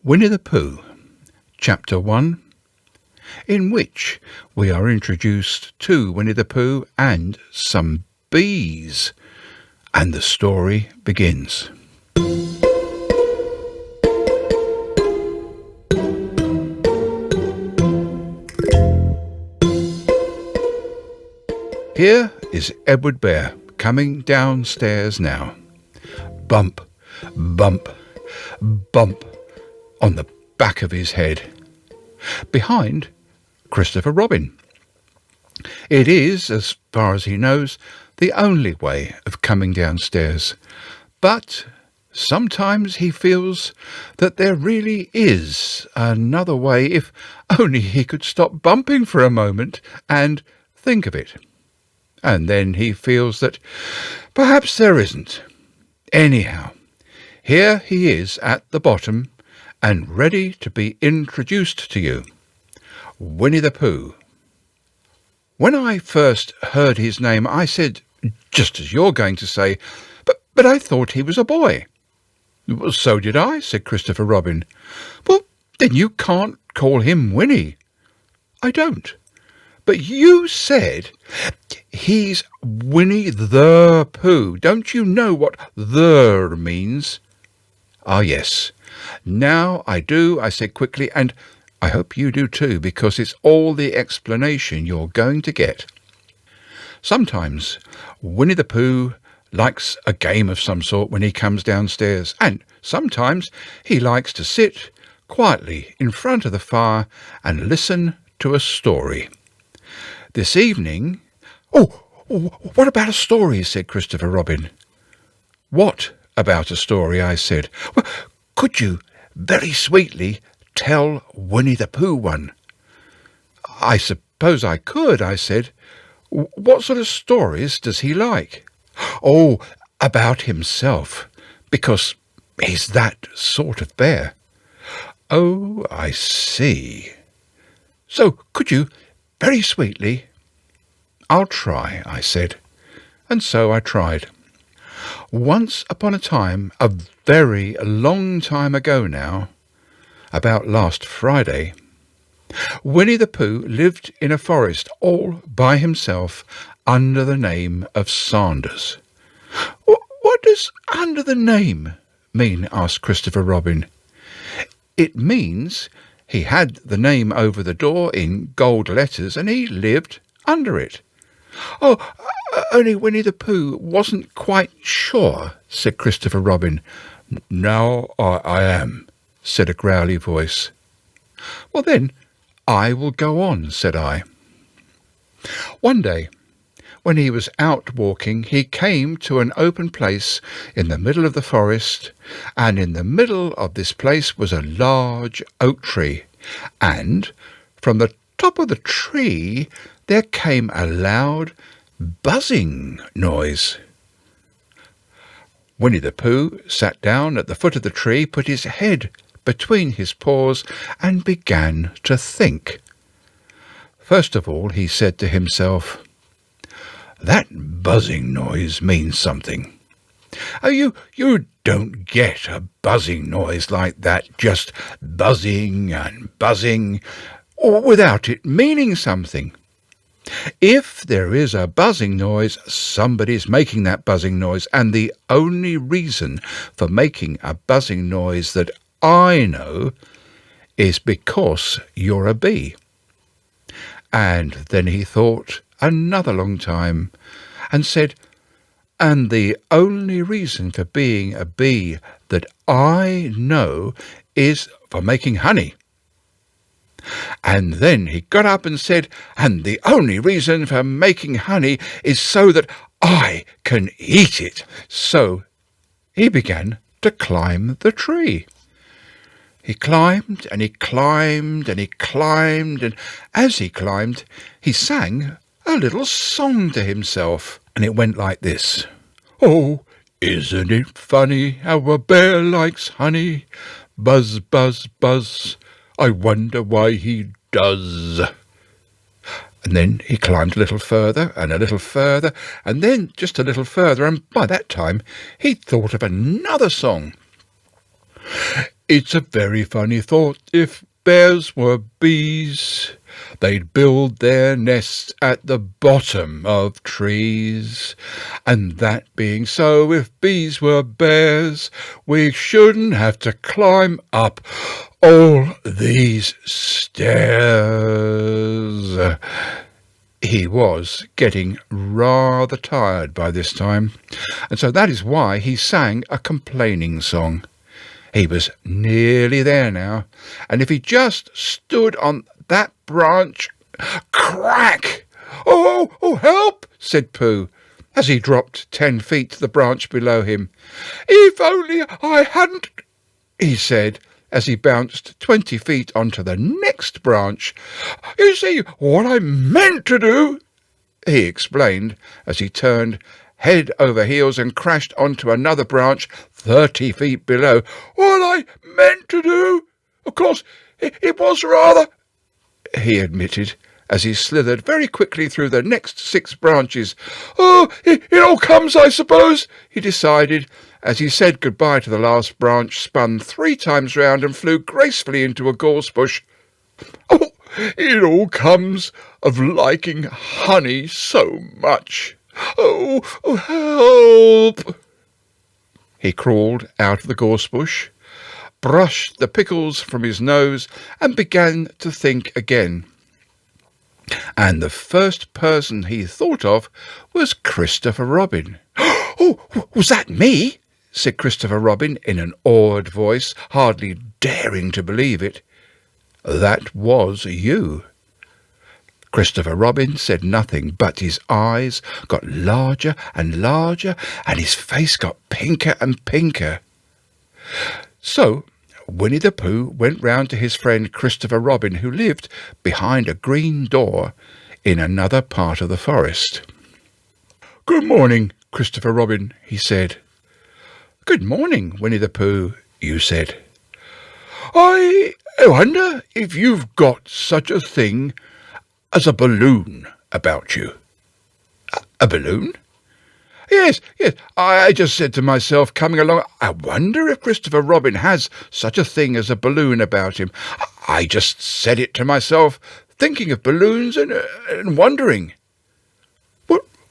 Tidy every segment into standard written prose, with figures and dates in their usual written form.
Winnie-the-Pooh, Chapter 1, in which we are introduced to Winnie-the-Pooh and some bees, and the story begins. Here is Edward Bear coming downstairs now. Bump, bump, bump on the back of his head. Behind, Christopher Robin. It is, as far as he knows, the only way of coming downstairs. But sometimes he feels that there really is another way if only he could stop bumping for a moment and think of it. And then he feels that perhaps there isn't. Anyhow, here he is at the bottom and ready to be introduced to you. Winnie-the-Pooh. When I first heard his name, I said, just as you're going to say, but I thought he was a boy. Well, so did I, said Christopher Robin. Well, then you can't call him Winnie. I don't. But you said he's Winnie-the-Pooh. Don't you know what "the" means? Ah, yes. Now I do, I said quickly, and I hope you do too, because it's all the explanation you're going to get. Sometimes Winnie-the-Pooh likes a game of some sort when he comes downstairs, and sometimes he likes to sit quietly in front of the fire and listen to a story. This evening... Oh, what about a story? Said Christopher Robin. What about a story? I said. Well, could you very sweetly tell Winnie-the-Pooh one? I suppose I could, I said. What sort of stories does he like? Oh, about himself, because he's that sort of bear. Oh, I see. So could you very sweetly? I'll try, I said, and so I tried. Once upon a time, a very long time ago now, about last Friday, Winnie-the-Pooh lived in a forest all by himself under the name of Sanders. What does under the name mean? Asked Christopher Robin. It means he had the name over the door in gold letters and he lived under it. Oh, only Winnie-the-Pooh wasn't quite sure, said Christopher Robin. Now I am, said a growly voice. Well then, I will go on, said I. One day, when he was out walking, he came to an open place in the middle of the forest, and in the middle of this place was a large oak tree, and from the top of the tree there came a loud buzzing noise. Winnie-the-Pooh sat down at the foot of the tree, put his head between his paws, and began to think. First of all, he said to himself, that buzzing noise means something. Oh, you don't get a buzzing noise like that, just buzzing and buzzing, or without it meaning something. If there is a buzzing noise, somebody's making that buzzing noise, and the only reason for making a buzzing noise that I know is because you're a bee. And then he thought another long time and said, and the only reason for being a bee that I know is for making honey. And then he got up and said, and the only reason for making honey is so that I can eat it. So he began to climb the tree. He climbed and he climbed and he climbed, and as he climbed, he sang a little song to himself, and it went like this. Oh, isn't it funny how a bear likes honey? Buzz, buzz, buzz. I wonder why he does. And then he climbed a little further and a little further, and then just a little further, and by that time he'd thought of another song. It's a very funny thought. If bears were bees, they'd build their nests at the bottom of trees. And that being so, if bees were bears, we shouldn't have to climb up all these stairs. He was getting rather tired by this time, and so that is why he sang a complaining song. He was nearly there now, and if he just stood on that branch... Crack! Oh, help! Said Pooh, as he dropped 10 feet to the branch below him. If only I hadn't... he said, as he bounced 20 feet onto the next branch. You see, what I meant to do, he explained, as he turned head over heels and crashed onto another branch 30 feet below. What I meant to do? Of course, it was rather... he admitted, as he slithered very quickly through the next 6 branches. Oh, it all comes, I suppose, he decided, as he said goodbye to the last branch, spun 3 times round and flew gracefully into a gorse bush. Oh, it all comes of liking honey so much. Oh, help! He crawled out of the gorse bush, brushed the pickles from his nose, and began to think again. And the first person he thought of was Christopher Robin. Oh, was that me? Said Christopher Robin in an awed voice, hardly daring to believe it. That was you. Christopher Robin said nothing, but his eyes got larger and larger, and his face got pinker and pinker. So Winnie-the-Pooh went round to his friend Christopher Robin, who lived behind a green door in another part of the forest. "Good morning, Christopher Robin," he said. "Good morning, Winnie-the-Pooh," you said. "I wonder if you've got such a thing as a balloon about you." "A balloon?" Yes, I just said to myself coming along, I wonder if Christopher Robin has such a thing as a balloon about him. I just said it to myself, thinking of balloons and wondering.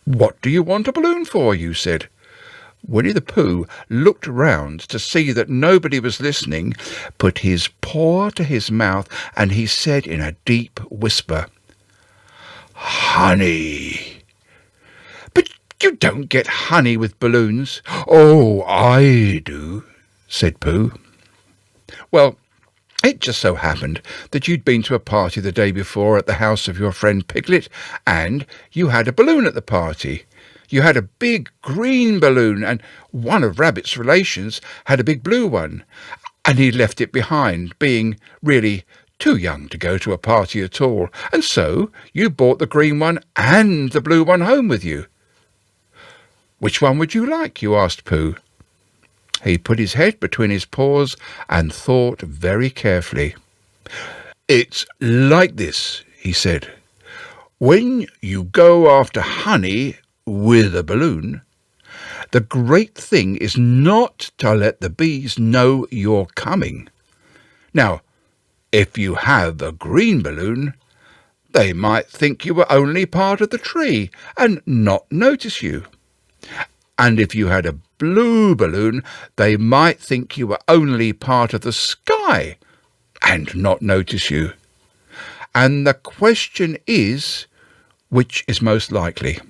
What do you want a balloon for, you said. Winnie-the-Pooh looked round to see that nobody was listening, put his paw to his mouth, and he said in a deep whisper, "Honey." "But you don't get honey with balloons." "Oh, I do," said Pooh. Well, it just so happened that you'd been to a party the day before at the house of your friend Piglet, and you had a balloon at the party. You had a big green balloon, and one of Rabbit's relations had a big blue one, and he left it behind, being really too young to go to a party at all, and so you brought the green one and the blue one home with you. "Which one would you like?" you asked Pooh. He put his head between his paws and thought very carefully. "It's like this," he said. "When you go after honey with a balloon, the great thing is not to let the bees know you're coming. Now, if you have a green balloon, they might think you were only part of the tree and not notice you. And if you had a blue balloon, they might think you were only part of the sky and not notice you. And the question is, which is most likely?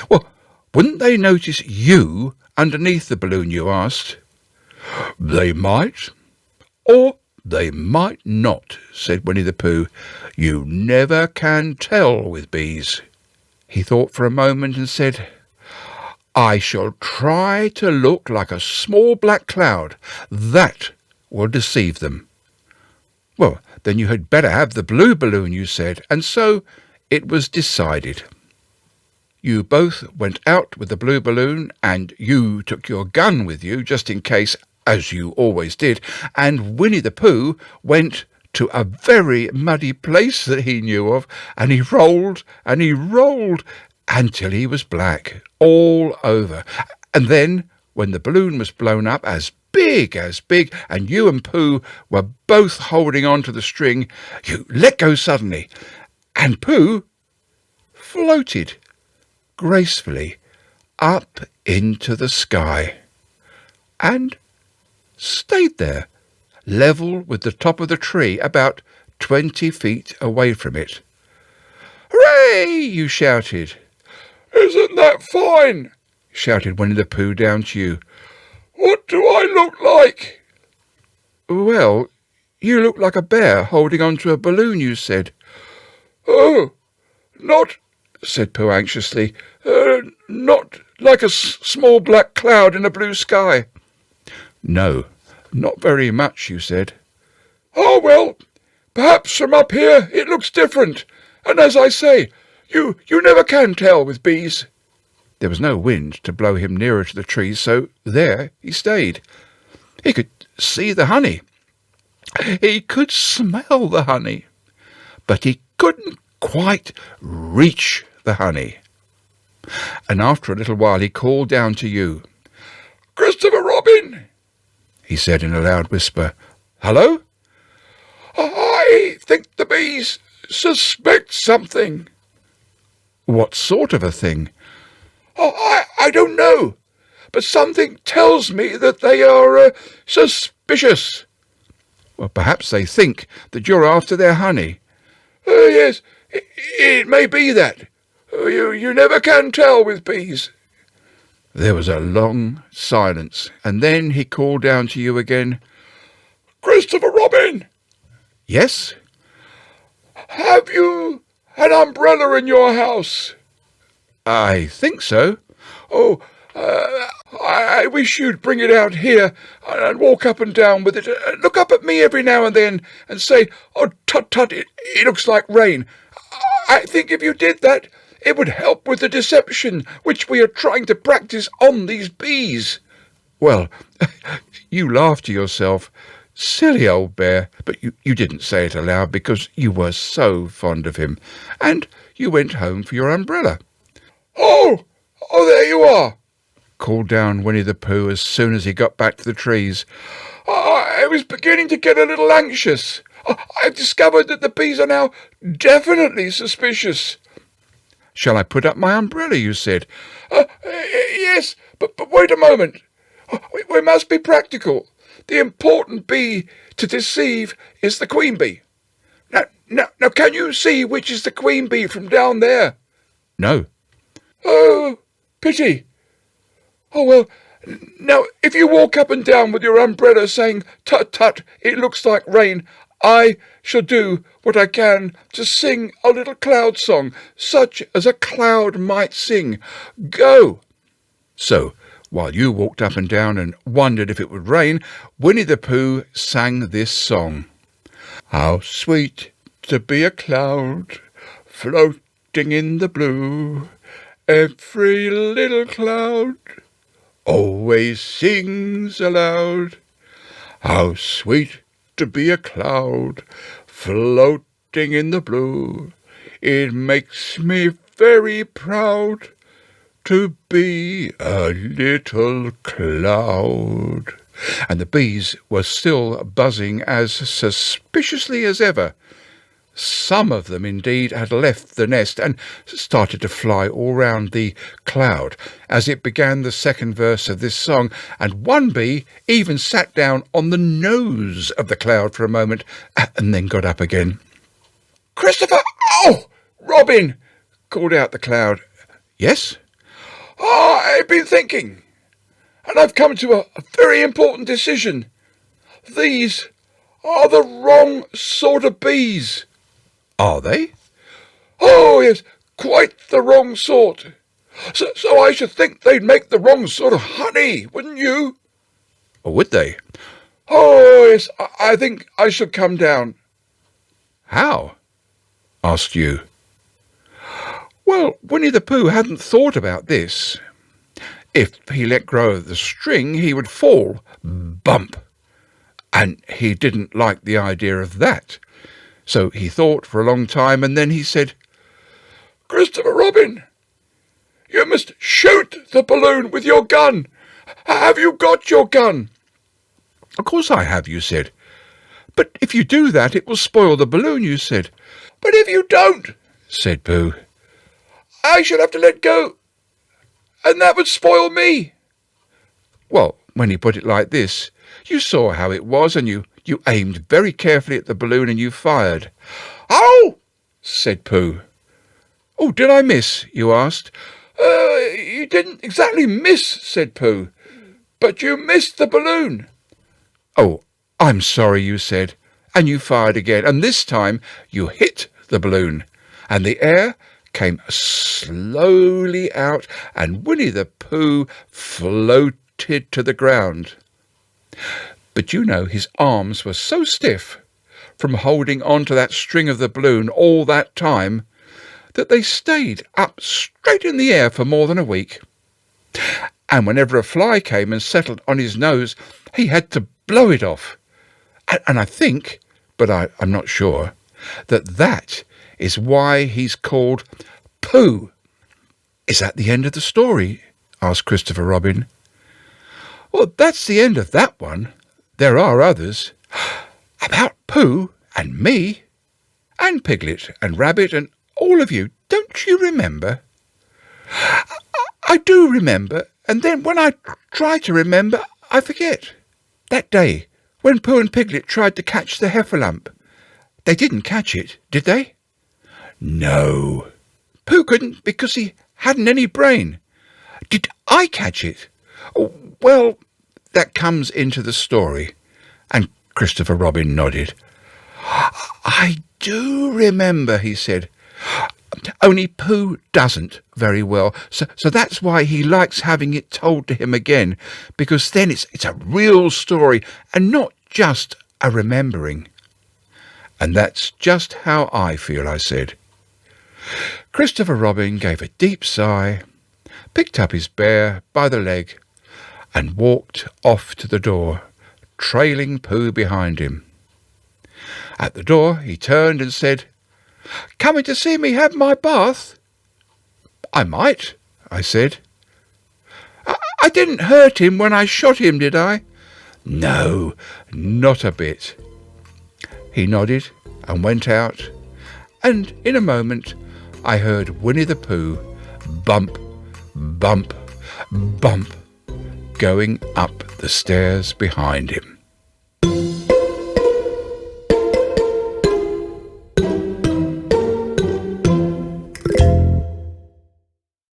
Well, wouldn't they notice you underneath the balloon, you asked. "They might, or they might not," said Winnie-the-Pooh. "You never can tell with bees." He thought for a moment and said, "I shall try to look like a small black cloud. That will deceive them." "Well, then you had better have the blue balloon," you said, and so it was decided. You both went out with the blue balloon, and you took your gun with you just in case, as you always did, and Winnie-the-Pooh went to a very muddy place that he knew of, and he rolled until he was black all over. And then, when the balloon was blown up as big as big, and you and Pooh were both holding on to the string, you let go suddenly, and Pooh floated gracefully up into the sky and stayed there, level with the top of the tree, about 20 feet away from it. "Hooray!" you shouted. "Isn't that fine?" shouted Winnie-the-Pooh down to you. "What do I look like?" "Well, you look like a bear holding on to a balloon," you said. "Oh, not," said Pooh anxiously, "not like a small black cloud in a blue sky." "No, not very much," you said. "Oh, well, perhaps from up here it looks different, and as I say, you never can tell with bees." There was no wind to blow him nearer to the trees, so there he stayed. He could see the honey. He could smell the honey, but he couldn't quite reach the honey. And after a little while he called down to you. "Christopher Robin," he said in a loud whisper. "Hello?" "I think the bees suspect something." "What sort of a thing?" I don't know, but something tells me that they are suspicious." "Well, perhaps they think that you're after their honey." "Yes, it may be that. You never can tell with bees." There was a long silence, and then he called down to you again. "Christopher Robin." "Yes?" "Have you an umbrella in your house?" "I think so." "Oh, I wish you'd bring it out here and walk up and down with it. Look up at me every now and then and say, 'Oh, tut, tut, it looks like rain.' I think if you did that, it would help with the deception which we are trying to practice on these bees." Well, you laughed to yourself. Silly old bear, but you didn't say it aloud because you were so fond of him, and you went home for your umbrella. Oh, there you are," called down Winnie-the-Pooh as soon as he got back to the trees. "I was beginning to get a little anxious. I've discovered that the bees are now definitely suspicious." "Shall I put up my umbrella?" you said. Yes, but wait a moment. We must be practical. The important bee to deceive is the queen bee. Now, can you see which is the queen bee from down there?" "No." "Oh, pity. Oh, well, now, if you walk up and down with your umbrella saying, 'Tut, tut, it looks like rain,' I shall do what I can to sing a little cloud song, such as a cloud might sing. Go." So, while you walked up and down and wondered if it would rain, Winnie-the-Pooh sang this song. "How sweet to be a cloud, floating in the blue. Every little cloud always sings aloud. How sweet to be a cloud, floating in the blue. It makes me very proud to be a little cloud." And the bees were still buzzing as suspiciously as ever. Some of them, indeed, had left the nest and started to fly all round the cloud as it began the second verse of this song, and one bee even sat down on the nose of the cloud for a moment and then got up again. "Christopher! Oh, Robin!" called out the cloud. "Yes?" "I've been thinking, and I've come to a very important decision. These are the wrong sort of bees." "Are they?" "Oh, yes, quite the wrong sort. So I should think they'd make the wrong sort of honey, wouldn't you?" "Or would they?" "Oh, yes, I think I should come down." "How?" asked you. Well, Winnie-the-Pooh hadn't thought about this. If he let go of the string, he would fall, bump, and he didn't like the idea of that. So he thought for a long time, and then he said, "Christopher Robin, you must shoot the balloon with your gun. Have you got your gun?" Of course I have, you said. But if you do that, it will spoil the balloon, you said. But if you don't, said Pooh, I should have to let go, and that would spoil me. Well, when he put it like this, you saw how it was, and you aimed very carefully at the balloon and you fired. Oh, said Pooh. Oh, did I miss? You asked. You didn't exactly miss, said Pooh, but you missed the balloon. Oh, I'm sorry, you said, and you fired again, and this time you hit the balloon, and the air came slowly out, and Winnie-the-Pooh floated to the ground. But you know his arms were so stiff from holding on to that string of the balloon all that time that they stayed up straight in the air for more than a week. And whenever a fly came and settled on his nose, he had to blow it off. And I think, but I'm not sure, that is why he's called Pooh. Is that the end of the story? Asked Christopher Robin. Well, that's the end of that one. There are others. About Pooh and me and Piglet and Rabbit and all of you. Don't you remember? I do remember, and then when I try to remember, I forget. That day, when Pooh and Piglet tried to catch the heffalump, they didn't catch it, did they? No. Pooh couldn't because he hadn't any brain. Did I catch it? Well, that comes into the story. And Christopher Robin nodded. I do remember, he said. Only Pooh doesn't very well, so that's why he likes having it told to him again, because then it's a real story and not just a remembering. And that's just how I feel, I said. Christopher Robin gave a deep sigh, picked up his bear by the leg, and walked off to the door, trailing Pooh behind him. At the door he turned and said, "Coming to see me have my bath?" "I might," I said. I didn't hurt him when I shot him, did I?" "No, not a bit." He nodded and went out, and in a moment I heard Winnie-the-Pooh bump, bump, bump, going up the stairs behind him.